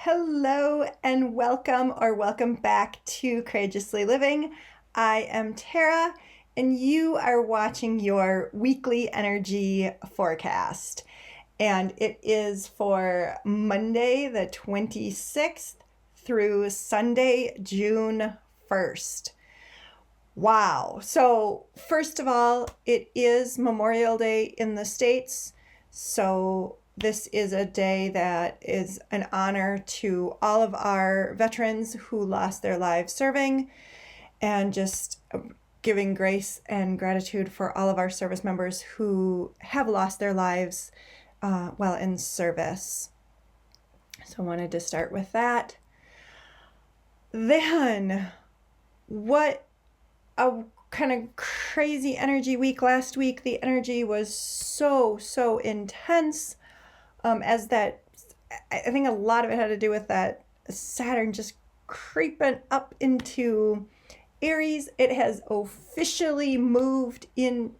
Hello and welcome back to Courageously Living. I am Tara and you are watching your weekly energy forecast. And it is for Monday the 26th through Sunday, June 1st. Wow. So first of all, it is Memorial Day in the States. So this is a day that is an honor to all of our veterans who lost their lives serving, and just giving grace and gratitude for all of our service members who have lost their lives while in service. So I wanted to start with that. Then, what a kind of crazy energy week last week. The energy was so intense. I think a lot of it had to do with that Saturn just creeping up into Aries. Saturn has officially moved into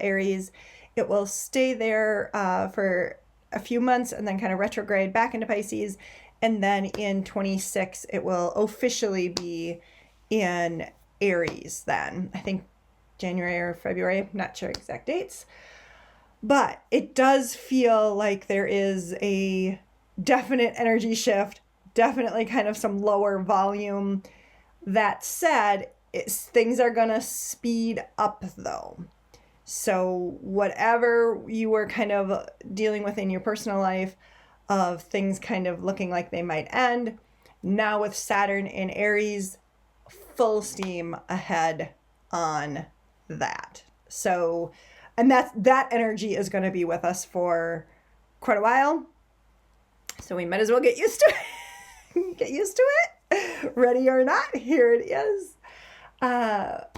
Aries. It will stay there for a few months and then kind of retrograde back into Pisces. And then in 26, it will officially be in Aries then. I think January or February, I'm not sure exact dates. But it does feel like there is a definite energy shift, definitely kind of some lower volume. That said, things are going to speed up though. So whatever you were kind of dealing with in your personal life of things kind of looking like they might end, now with Saturn in Aries, full steam ahead on that. So, and that energy is going to be with us for quite a while. So we might as well get used to it. Get used to it. Ready or not, here it is. That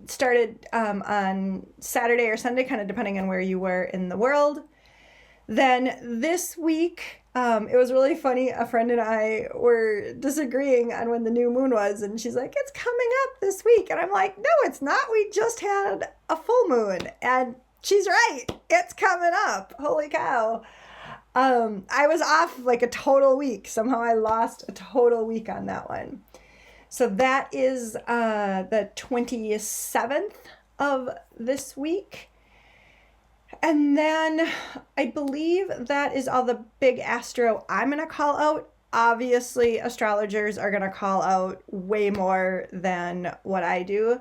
started on Saturday or Sunday, kind of depending on where you were in the world. Then this week, it was really funny. A friend and I were disagreeing on when the new moon was, and she's like, it's coming up this week. And I'm like, no, it's not. We just had a full moon. And she's right. It's coming up. Holy cow. I was off like a total week. Somehow I lost a total week on that one. So that is the 27th of this week. And then I believe that is all the big Astro I'm going to call out. Obviously, astrologers are going to call out way more than what I do.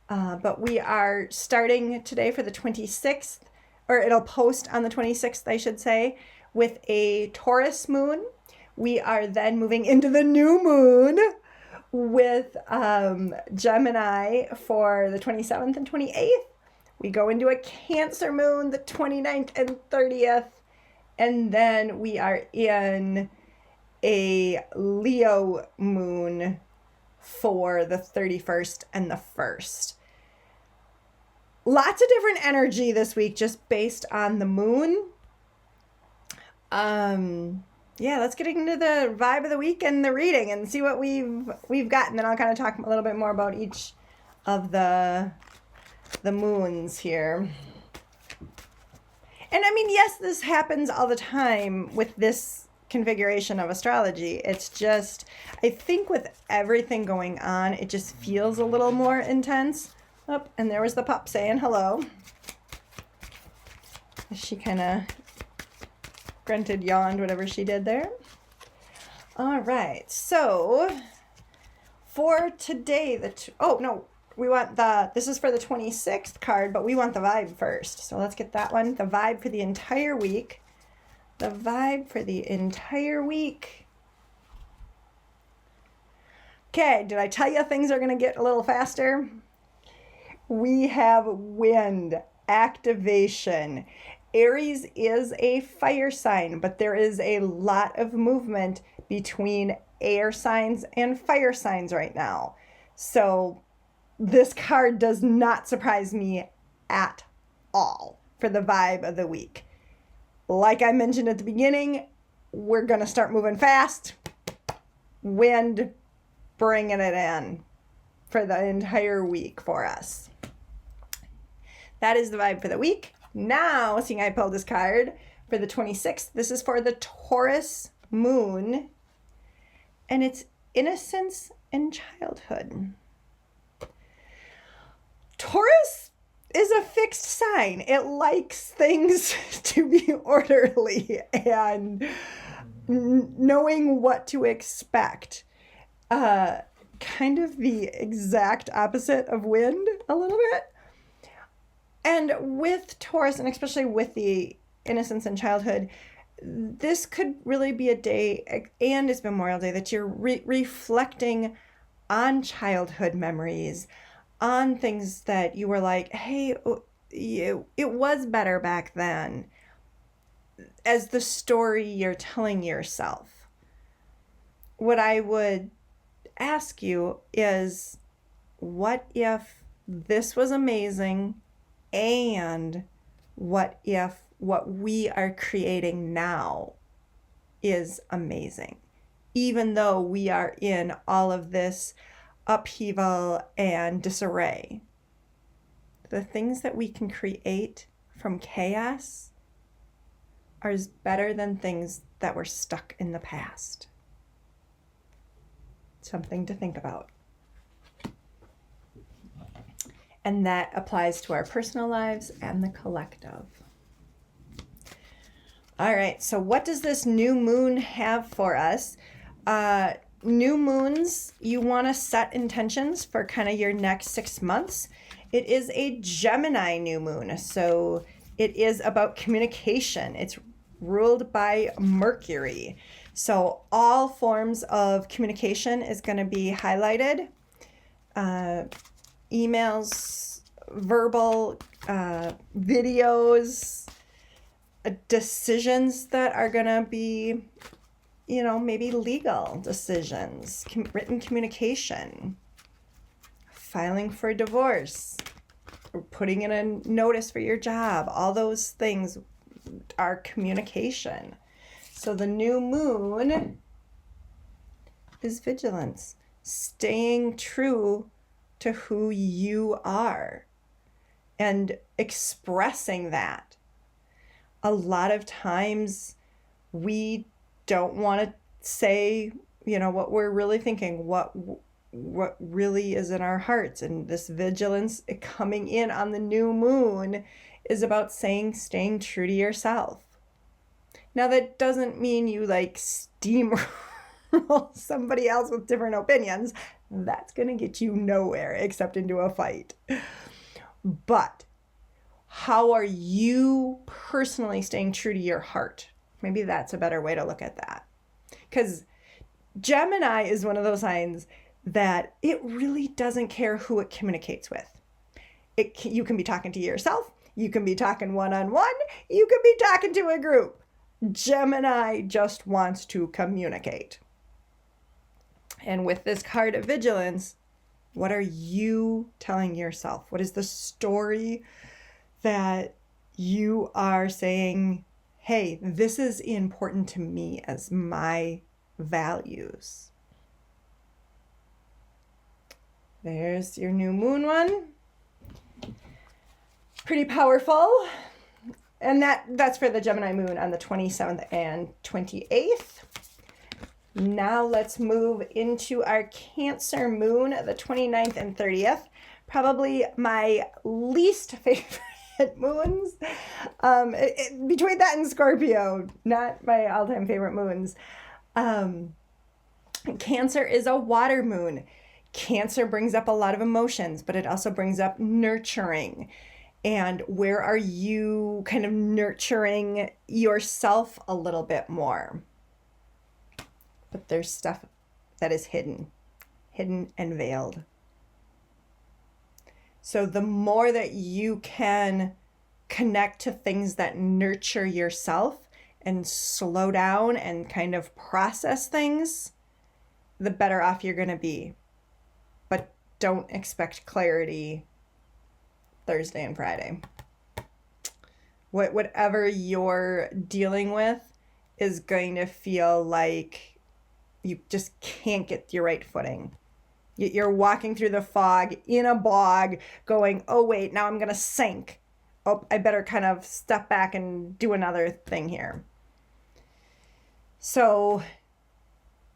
But we are starting today for the 26th, or it'll post on the 26th, I should say, with a Taurus moon. We are then moving into the new moon with Gemini for the 27th and 28th. We go into a Cancer moon the 29th and 30th, and then we are in a Leo moon for the 31st and the 1st. Lots of different energy this week just based on the moon. Let's get into the vibe of the week and the reading and see what we've got, and then I'll kind of talk a little bit more about each of the moons here. And I mean, yes, this happens all the time with this configuration of astrology. It's just, I think with everything going on, it just feels a little more intense. Oh, and there was the pup saying hello. She kind of grunted, yawned, whatever she did there. All right, so for today, this is for the 26th card, but we want the vibe first. So let's get that one. The vibe for the entire week. The vibe for the entire week. Okay, did I tell you things are going to get a little faster? We have wind activation. Aries is a fire sign, but there is a lot of movement between air signs and fire signs right now. So this card does not surprise me at all for the vibe of the week. Like I mentioned at the beginning, we're going to start moving fast. Wind bringing it in for the entire week for us. That is the vibe for the week. Now, seeing I pulled this card for the 26th. This is for the Taurus moon, and it's innocence and childhood. Taurus is a fixed sign. It likes things to be orderly and knowing what to expect. Kind of the exact opposite of wind a little bit. And with Taurus, and especially with the innocence and childhood, this could really be a day, and it's Memorial Day, that you're reflecting on childhood memories, on things that you were like, hey, it was better back then, as the story you're telling yourself. What I would ask you is, what if this was amazing, and what if what we are creating now is amazing, even though we are in all of this upheaval and disarray? The things that we can create from chaos are better than things that were stuck in the past. Something to think about. And that applies to our personal lives and the collective. All right, so what does this new moon have for us? New moons, you want to set intentions for kind of your next 6 months. It is a Gemini new moon, so it is about communication. It's ruled by Mercury. So all forms of communication is going to be highlighted. Emails, verbal, videos, decisions that are going to be, maybe legal decisions, written communication, filing for divorce, or putting in a notice for your job. All those things are communication. So the new moon is vigilance, staying true to who you are and expressing that. A lot of times we don't want to say, what we're really thinking, what really is in our hearts. And this vigilance coming in on the new moon is about staying true to yourself. Now, that doesn't mean you steamroll somebody else with different opinions. That's going to get you nowhere except into a fight. But how are you personally staying true to your heart? Maybe that's a better way to look at that. Because Gemini is one of those signs that it really doesn't care who it communicates with. You can be talking to yourself. You can be talking one-on-one. You can be talking to a group. Gemini just wants to communicate. And with this card of vigilance, what are you telling yourself? What is the story that you are saying, hey, this is important to me as my values? There's your new moon one. Pretty powerful. And that's for the Gemini moon on the 27th and 28th. Now let's move into our Cancer moon, the 29th and 30th. Probably my least favorite moons. Between that and Scorpio, not my all-time favorite moons. Cancer is a water moon. Cancer brings up a lot of emotions, but it also brings up nurturing. And where are you kind of nurturing yourself a little bit more? But there's stuff that is hidden and veiled. So the more that you can connect to things that nurture yourself and slow down and kind of process things, the better off you're going to be. But don't expect clarity Thursday and Friday. Whatever you're dealing with is going to feel like you just can't get your right footing. You're walking through the fog in a bog going, oh wait, now I'm going to sink. oh, I better kind of step back and do another thing here. So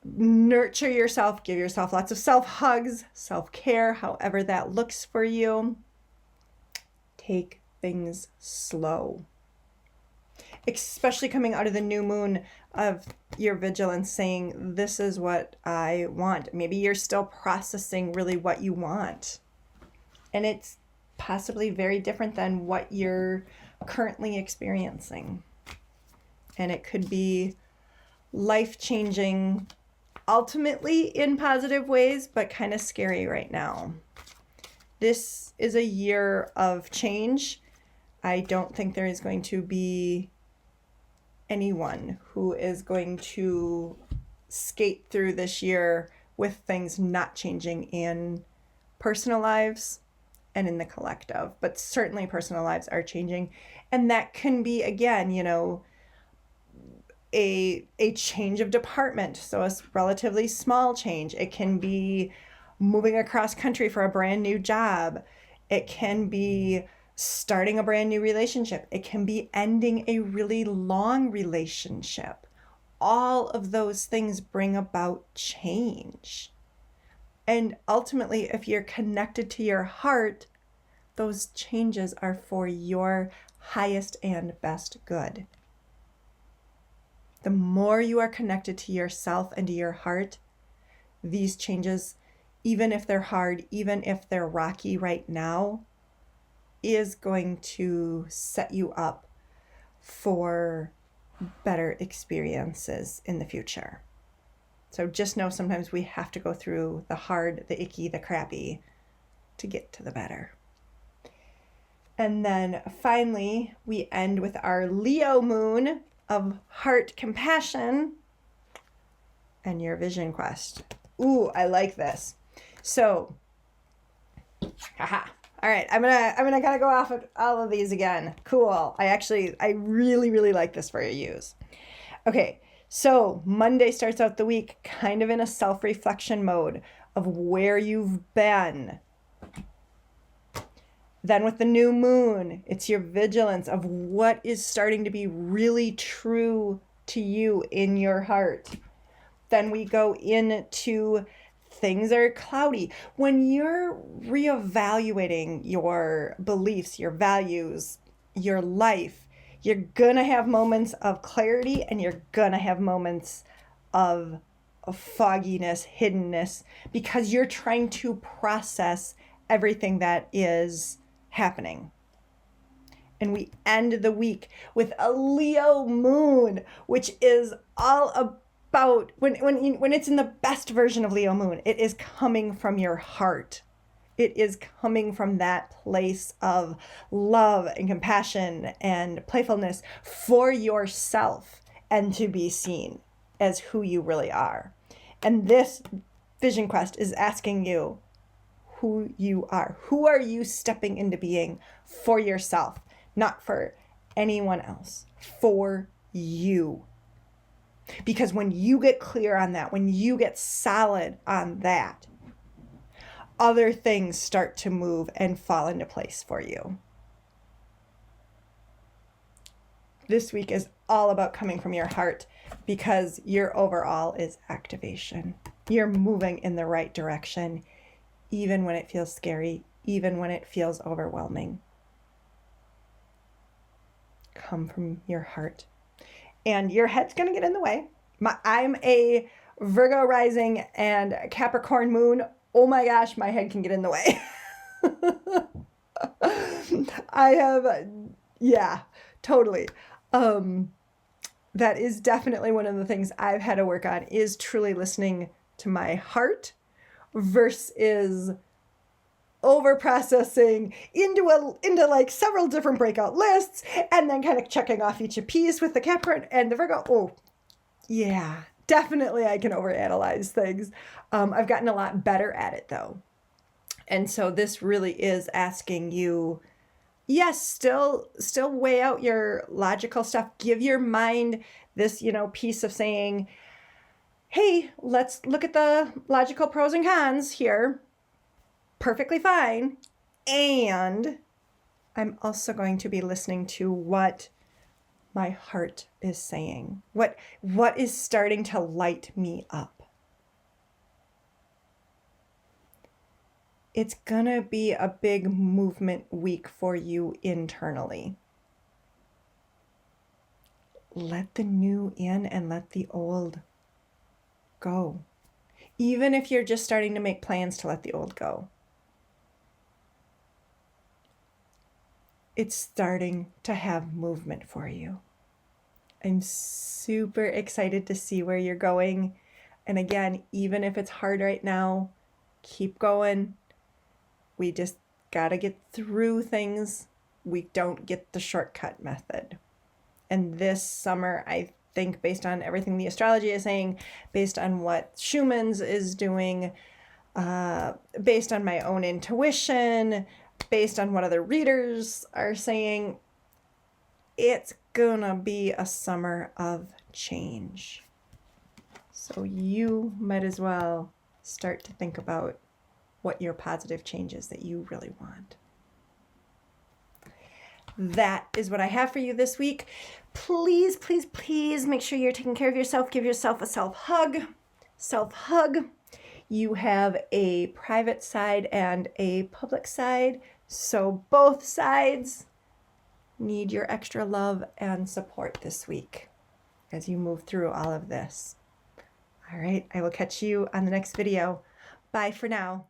nurture yourself, give yourself lots of self-hugs, self-care, however that looks for you. Take things slow. Especially coming out of the new moon of your vigilance, saying, this is what I want. Maybe you're still processing really what you want. And it's possibly very different than what you're currently experiencing. And it could be life-changing, ultimately in positive ways, but kind of scary right now. This is a year of change. I don't think there is going to be anyone who is going to skate through this year with things not changing in personal lives and in the collective, but certainly personal lives are changing. And that can be, again, you know, a change of department. So a relatively small change. It can be moving across country for a brand new job. It can be starting a brand new relationship. It can be ending a really long relationship. All of those things bring about change. And ultimately, if you're connected to your heart, those changes are for your highest and best good. The more you are connected to yourself and to your heart, these changes, even if they're hard, even if they're rocky right now, is going to set you up for better experiences in the future. So just know sometimes we have to go through the hard, the icky, the crappy to get to the better. And then finally, we end with our Leo moon of heart compassion and your vision quest. Ooh, I like this. So, haha. All right, I'm gonna kind of go off of all of these again. Cool. I really like this for your use. Okay, so Monday starts out the week kind of in a self-reflection mode of where you've been. Then with the new moon, it's your vigilance of what is starting to be really true to you in your heart. Then we go into things are cloudy. When you're reevaluating your beliefs, your values, your life, you're gonna have moments of clarity and you're gonna have moments of fogginess, hiddenness, because you're trying to process everything that is happening. And we end the week with a Leo moon, which is all about when it's in the best version of Leo moon, it is coming from your heart. It is coming from that place of love and compassion and playfulness for yourself and to be seen as who you really are. And this vision quest is asking you who you are. Who are you stepping into being for yourself? Not for anyone else, for you. Because when you get clear on that, when you get solid on that, other things start to move and fall into place for you. This week is all about coming from your heart because your overall is activation. You're moving in the right direction, even when it feels scary, even when it feels overwhelming. Come from your heart. And your head's going to get in the way. I'm a Virgo rising and Capricorn moon. Oh my gosh, my head can get in the way. Yeah, totally. That is definitely one of the things I've had to work on, is truly listening to my heart versus over processing into like several different breakout lists and then kind of checking off each piece with the Capricorn and the Virgo. Oh, yeah, definitely I can overanalyze things. I've gotten a lot better at it though. And so this really is asking you, yes, still weigh out your logical stuff. Give your mind this, piece of saying, hey, let's look at the logical pros and cons here. Perfectly fine. And I'm also going to be listening to what my heart is saying, what is starting to light me up. It's gonna be a big movement week for you internally. Let the new in and let the old go. Even if you're just starting to make plans to let the old go. It's starting to have movement for you. I'm super excited to see where you're going. And again, even if it's hard right now, keep going. We just gotta get through things. We don't get the shortcut method. And this summer, I think, based on everything the astrology is saying, based on what Schumann's is doing, based on my own intuition, based on what other readers are saying, it's gonna be a summer of change. So you might as well start to think about what your positive change is that you really want. That is what I have for you this week. Please, please, please make sure you're taking care of yourself. Give yourself a self-hug. Self-hug. You have a private side and a public side. So both sides need your extra love and support this week as you move through all of this. All right, I will catch you on the next video. Bye for now.